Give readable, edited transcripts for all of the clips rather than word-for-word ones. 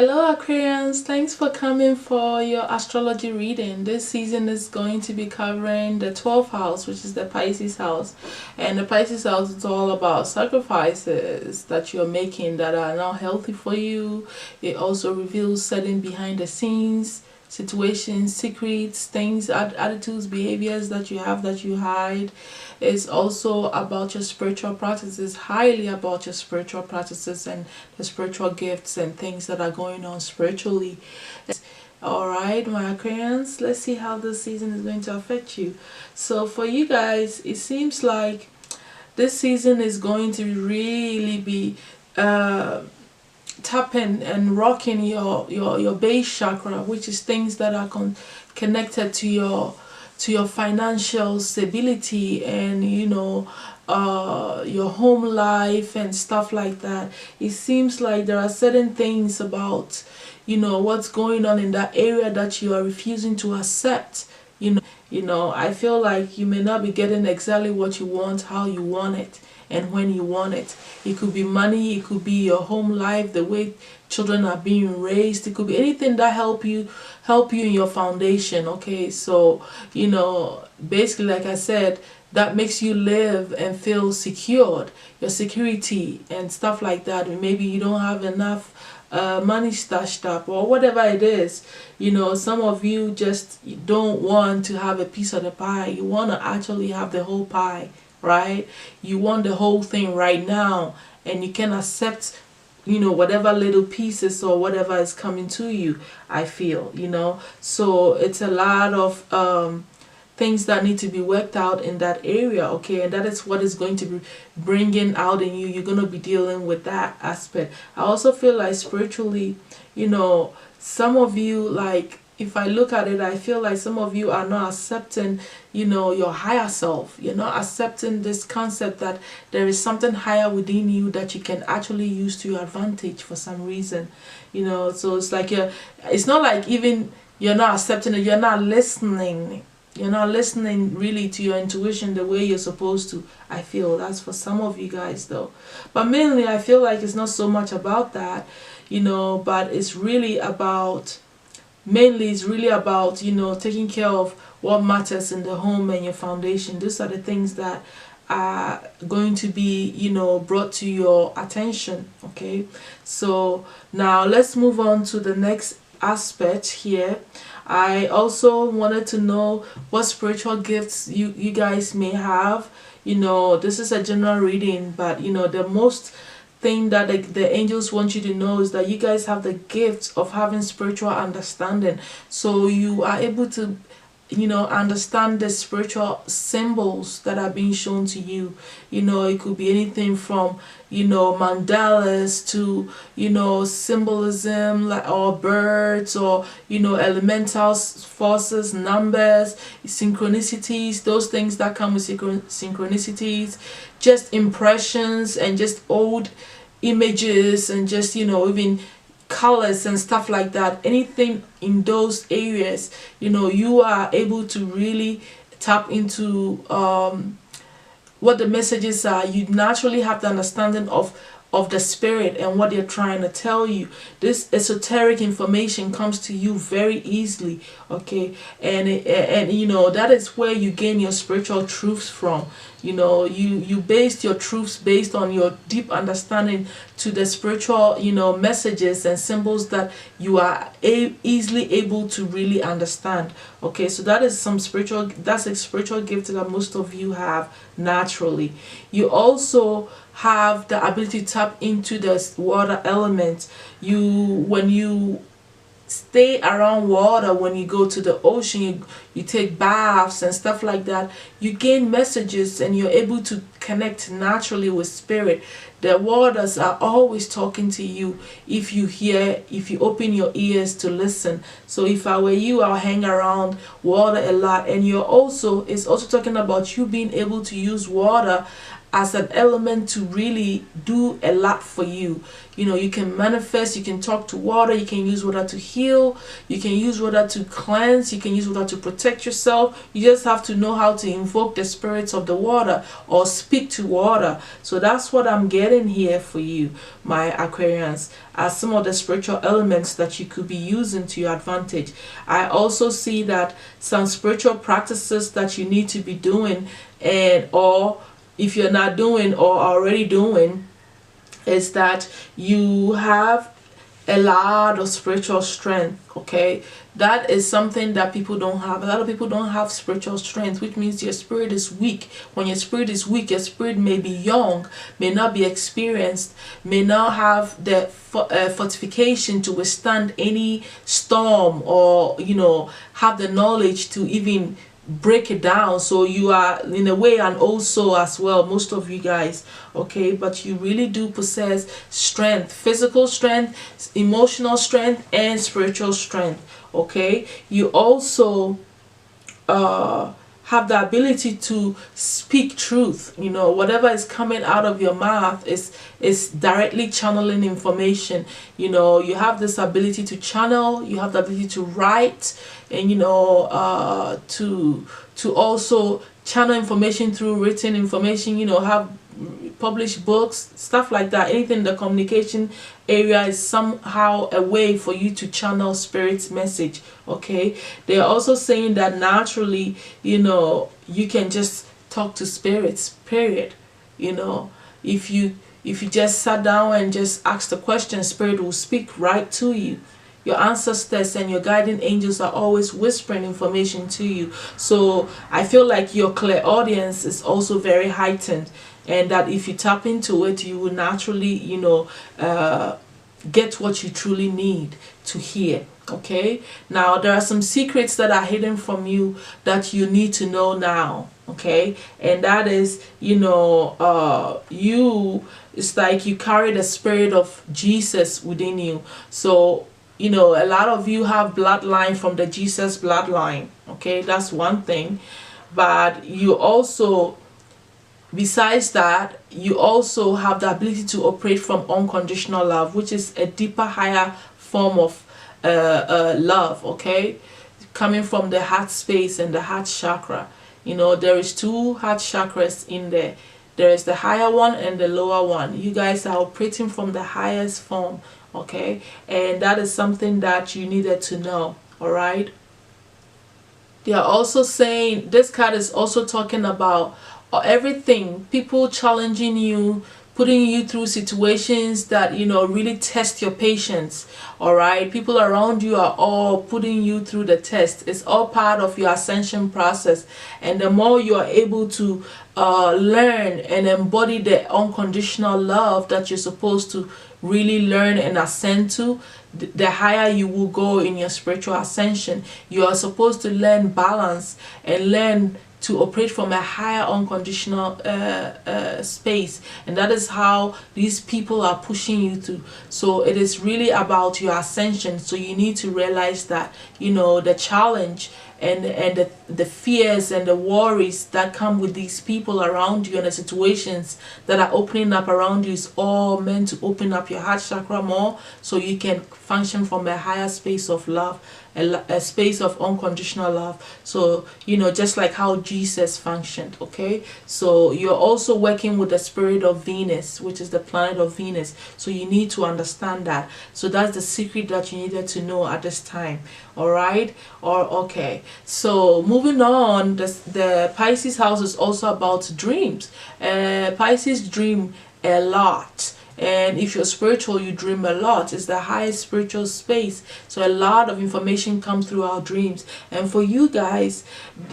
Hello Aquarians, thanks for coming for your astrology reading. This season is going to be covering the 12th house, which is the Pisces house. And the Pisces house is all about sacrifices that you're making that are not healthy for you. It also reveals certain behind the scenes situations, secrets, things, attitudes, behaviors that you have that you hide. It's also about your spiritual practices, highly about your spiritual practices and the spiritual gifts and things that are going on spiritually. Alright, my Aquarians, let's see how this season is going to affect you. So for you guys, it seems like this season is going to really be tapping and rocking your base chakra, which is things that are connected to your financial stability and your home life and stuff like that. It seems like there are certain things about what's going on in that area that you are refusing to accept. I feel like you may not be getting exactly what you want, how you want it, and when you want it. It could be money, it could be your home life, the way children are being raised. It could be anything that help you in your foundation. Okay, so basically, like I said, that makes you live and feel secured, your security and stuff like that. Maybe you don't have enough money stashed up or whatever it is. Some of you just don't want to have a piece of the pie. You want to actually have the whole pie, right? You want the whole thing right now, and you can accept whatever little pieces or whatever is coming to you. I feel so it's a lot of things that need to be worked out in that area. Okay, and that is what is going to be bringing out in you. You're going to be dealing with that aspect. I also feel like spiritually, some of you, like, if I look at it, I feel like some of you are not accepting your higher self. You're not accepting this concept that there is something higher within you that you can actually use to your advantage for some reason. So it's like it's not like even you're not accepting it, you're not listening. You're not listening really to your intuition the way you're supposed to. I feel that's for some of you guys though. But mainly I feel like it's not so much about that, but it's really about taking care of what matters in the home and your foundation. Those are the things that are going to be brought to your attention. Okay, so now let's move on to the next aspect here. I also wanted to know what spiritual gifts you guys may have. This is a general reading, but the most thing that the angels want you to know is that you guys have the gift of having spiritual understanding. So you are able to understand the spiritual symbols that are being shown to you. It could be anything from mandalas to symbolism, like, or birds, or elemental forces, numbers, synchronicities, those things that come with synchronicities, just impressions and just old images and just even colors and stuff like that. Anything in those areas, you are able to really tap into what the messages are. You naturally have the understanding of the spirit and what they're trying to tell you. This esoteric information comes to you very easily. Okay, and that is where you gain your spiritual truths from. You based your truths based on your deep understanding to the spiritual messages and symbols that you are easily able to really understand. Okay, so that's a spiritual gift that most of you have naturally. You also have the ability to tap into the water element. When you stay around water, when you go to the ocean, you take baths and stuff like that, you gain messages and you're able to connect naturally with spirit. The waters are always talking to you if you open your ears to listen. So if I were you, I'll hang around water a lot. And it's also talking about you being able to use water as an element to really do a lot for you. You know, you can manifest, you can talk to water, you can use water to heal, you can use water to cleanse, you can use water to protect yourself. You just have to know how to invoke the spirits of the water or speak to water. So that's what I'm getting here for you, my Aquarians, as some of the spiritual elements that you could be using to your advantage. I also see that some spiritual practices that you need to be doing, and or if you're not doing or already doing, is that you have a lot of spiritual strength. Okay, that is something that people don't have. A lot of people don't have spiritual strength, which means your spirit is weak. When your spirit is weak, your spirit may be young, may not be experienced, may not have the fortification to withstand any storm, or you know, have the knowledge to even break it down. So you are in a way an old soul as well, most of you guys. Okay, but you really do possess strength, physical strength, emotional strength, and spiritual strength. Okay, you also have the ability to speak truth. You know, whatever is coming out of your mouth is directly channeling information. You know, you have this ability to channel, you have the ability to write, and you know, to also channel information through written information. You know, have published books, stuff like that. Anything in the communication area is somehow a way for you to channel spirit's message. Okay, they're also saying that naturally, you know, you can just talk to spirits, period. You know, if you just sat down and just asked the question, spirit will speak right to you. Your ancestors and your guiding angels are always whispering information to you. So I feel like your clairaudience is also very heightened, and that if you tap into it, you will naturally, you know, get what you truly need to hear. Okay, now there are some secrets that are hidden from you that you need to know now. Okay, and that is, you know, it's like you carry the spirit of Jesus within you. So you know, a lot of you have bloodline from the Jesus bloodline. Okay, that's one thing. But you also, besides that, you also have the ability to operate from unconditional love, which is a deeper, higher form of love. Okay, coming from the heart space and the heart chakra. You know, there is two heart chakras in there. There is the higher one and the lower one. You guys are operating from the highest form. Okay, and that is something that you needed to know. All right, they are also saying, this card is also talking about everything, people challenging you, putting you through situations that, you know, really test your patience. All right, people around you are all putting you through the test. It's all part of your ascension process, and the more you are able to learn and embody the unconditional love that you're supposed to really learn and ascend to, the higher you will go in your spiritual ascension. You are supposed to learn balance and learn to operate from a higher unconditional space, and that is how these people are pushing you to. So it is really about your ascension. So you need to realize that, you know, the challenge and the fears and the worries that come with these people around you and the situations that are opening up around you is all meant to open up your heart chakra more, so you can function from a higher space of love, a space of unconditional love. So, you know, just like how Jesus functioned. Okay, so you're also working with the spirit of Venus, which is the planet of Venus. So you need to understand that. So that's the secret that you needed to know at this time. All right, or okay, so moving on, the Pisces house is also about dreams. Pisces dream a lot. And if you're spiritual, you dream a lot. It's the highest spiritual space. So a lot of information comes through our dreams. And for you guys,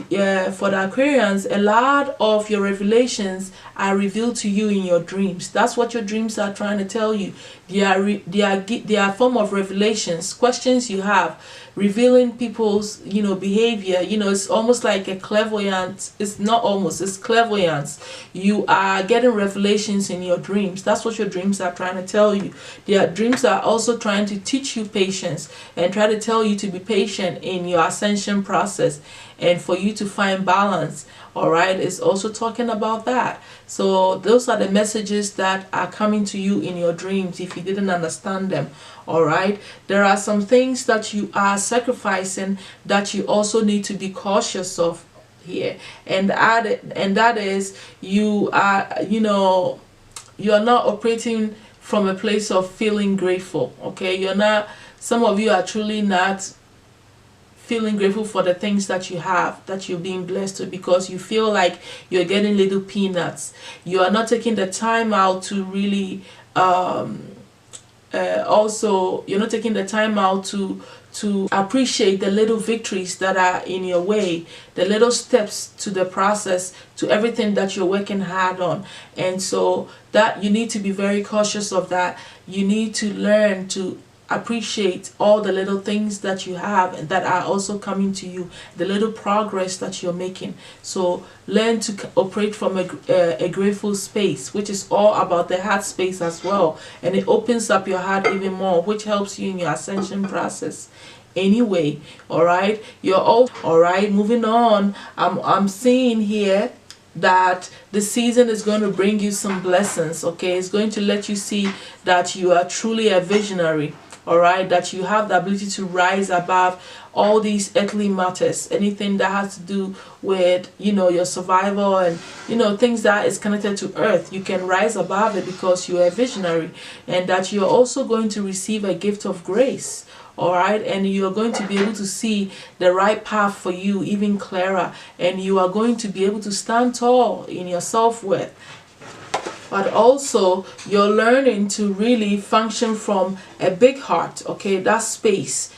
for the Aquarians, a lot of your revelations are revealed to you in your dreams. That's what your dreams are trying to tell you. They are a form of revelations, questions you have, revealing people's, you know, behavior. You know, it's almost like a clairvoyance. It's not almost, it's clairvoyance. You are getting revelations in your dreams. That's what your dreams dreams are trying to tell you. Their dreams are also trying to teach you patience and try to tell you to be patient in your ascension process and for you to find balance. All right, it's also talking about that. So those are the messages that are coming to you in your dreams if you didn't understand them. All right, there are some things that you are sacrificing that you also need to be cautious of here, and that is you are, you know, you are not operating from a place of feeling grateful. Okay, you're not, some of you are truly not feeling grateful for the things that you have, that you're being blessed with, because you feel like you're getting little peanuts. You are not taking the time out to really also, you're not taking the time out to appreciate the little victories that are in your way, the little steps to the process, to everything that you're working hard on. And so that you need to be very cautious of that. You need to learn to appreciate all the little things that you have and that are also coming to you, the little progress that you're making. So learn to operate from a grateful space, which is all about the heart space as well, and it opens up your heart even more, which helps you in your ascension process anyway. All right, you're all right. Moving on, I'm seeing here that the season is going to bring you some blessings. Okay, it's going to let you see that you are truly a visionary. All right, that you have the ability to rise above all these earthly matters, anything that has to do with, you know, your survival and, you know, things that is connected to earth. You can rise above it because you are a visionary, and that you're also going to receive a gift of grace. All right, and you're going to be able to see the right path for you even clearer, and you are going to be able to stand tall in your self-worth. But also you're learning to really function from a big heart. Okay, that space,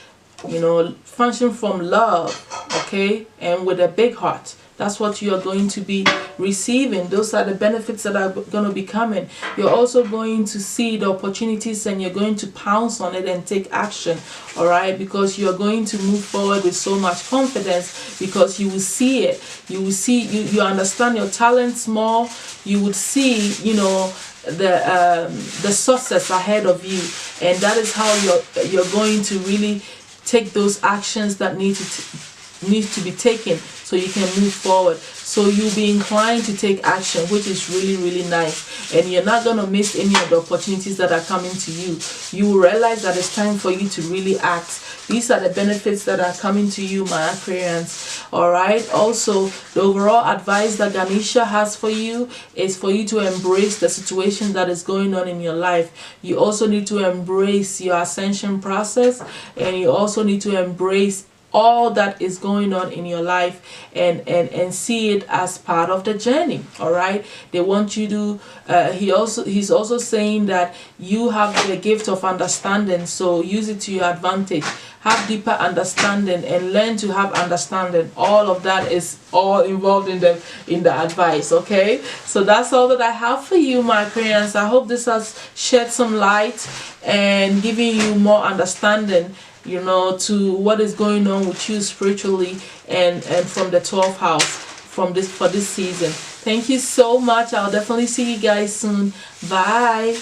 you know, function from love. Okay, and with a big heart. That's what you are going to be receiving. Those are the benefits that are going to be coming. You're also going to see the opportunities, and you're going to pounce on it and take action. All right, because you're going to move forward with so much confidence, because you will see it. You will see, you understand your talents more. You would see, you know, the success ahead of you, and that is how you're going to really take those actions that need to be taken so you can move forward. So you'll be inclined to take action, which is really, really nice. And you're not going to miss any of the opportunities that are coming to you. You will realize that it's time for you to really act. These are the benefits that are coming to you, my Aquarians. All right. Also, the overall advice that Ganesha has for you is for you to embrace the situation that is going on in your life. You also need to embrace your ascension process, and you also need to embrace all that is going on in your life, and see it as part of the journey. All right, they want you to he's also saying that you have the gift of understanding, so use it to your advantage. Have deeper understanding and learn to have understanding. All of that is all involved in the advice. Okay, so that's all that I have for you, my Aquarians. I hope this has shed some light and giving you more understanding, you know, to what is going on with you spiritually, and from the 12th house for this season. Thank you so much. I'll definitely see you guys soon. Bye.